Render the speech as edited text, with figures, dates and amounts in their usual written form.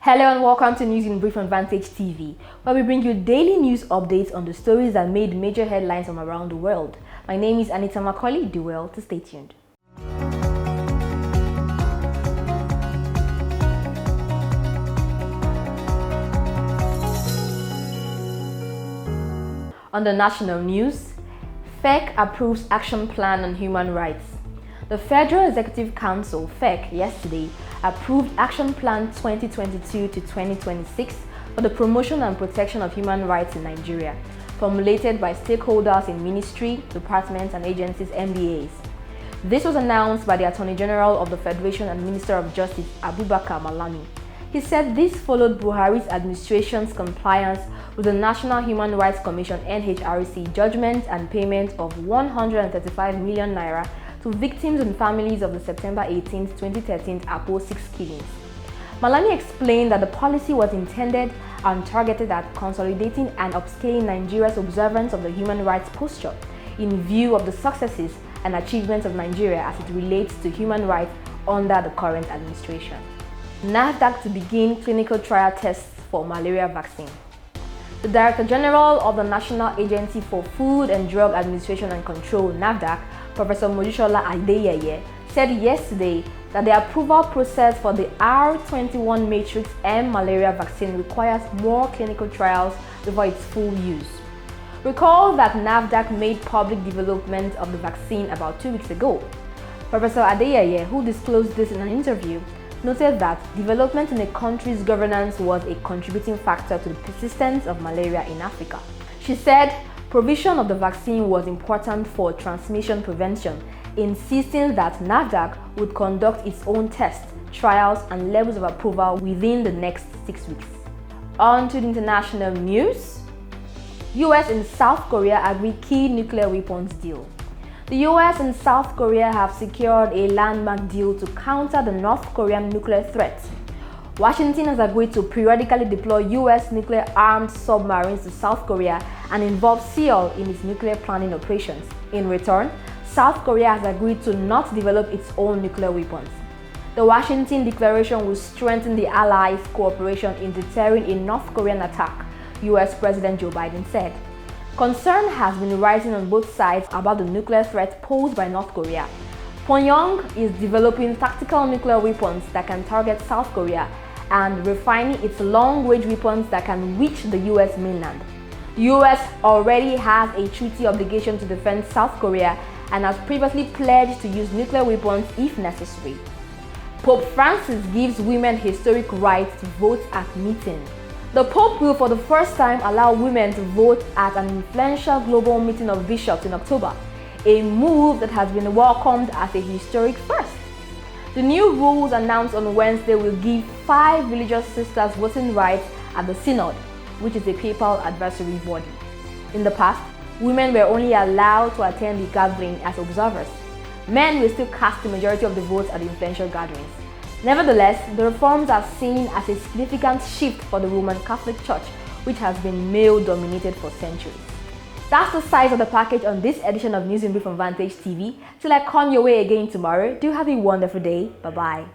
Hello and welcome to News in Brief on Vantage TV, where we bring you daily news updates on the stories that made major headlines from around the world. My name is Anita Macaulay. Do well to stay tuned. On the national news, FEC approves action plan on human rights. The Federal Executive Council, FEC, yesterday approved Action Plan 2022 to 2026 for the promotion and protection of human rights in Nigeria, formulated by stakeholders in ministry, departments, and agencies (MBAs). This was announced by the Attorney General of the Federation and Minister of Justice, Abubakar Malami. He said this followed Buhari's administration's compliance with the National Human Rights Commission (NHRC) judgment and payment of 135 million naira to victims and families of the September 18, 2013 Apo 6 killings. Malami explained that the policy was intended and targeted at consolidating and upscaling Nigeria's observance of the human rights posture in view of the successes and achievements of Nigeria as it relates to human rights under the current administration. NAFDAC to begin clinical trial tests for malaria vaccine. The Director General of the National Agency for Food and Drug Administration and Control, NAFDAC, Professor Mojisola Adeyeye, said yesterday that the approval process for the R21 Matrix M malaria vaccine requires more clinical trials before its full use. Recall that NAFDAC made public development of the vaccine about 2 weeks ago. Professor Adeyeye, who disclosed this in an interview, noted that development in a country's governance was a contributing factor to the persistence of malaria in Africa. She said provision of the vaccine was important for transmission prevention, insisting that NAFDAC would conduct its own tests, trials, and levels of approval within the next 6 weeks. On to the international news. US and South Korea agree key nuclear weapons deal. The US and South Korea have secured a landmark deal to counter the North Korean nuclear threat. Washington has agreed to periodically deploy US nuclear-armed submarines to South Korea and involve Seoul in its nuclear planning operations. In return, South Korea has agreed to not develop its own nuclear weapons. The Washington declaration will strengthen the allies' cooperation in deterring a North Korean attack, US President Joe Biden said. Concern has been rising on both sides about the nuclear threat posed by North Korea. Pyongyang is developing tactical nuclear weapons that can target South Korea and refining its long-range weapons that can reach the US mainland. The US already has a treaty obligation to defend South Korea and has previously pledged to use nuclear weapons if necessary. Pope Francis gives women historic rights to vote at meeting. The Pope will for the first time allow women to vote at an influential global meeting of bishops in October, a move that has been welcomed as a historic first. The new rules announced on Wednesday will give 5 religious sisters voting rights at the Synod, which is a papal advisory body. In the past, women were only allowed to attend the gathering as observers. Men will still cast the majority of the votes at the influential gatherings. Nevertheless, the reforms are seen as a significant shift for the Roman Catholic Church, which has been male-dominated for centuries. That's the size of the package on this edition of News in Brief from Vantage TV. Till I come your way again tomorrow, do have a wonderful day. Bye-bye.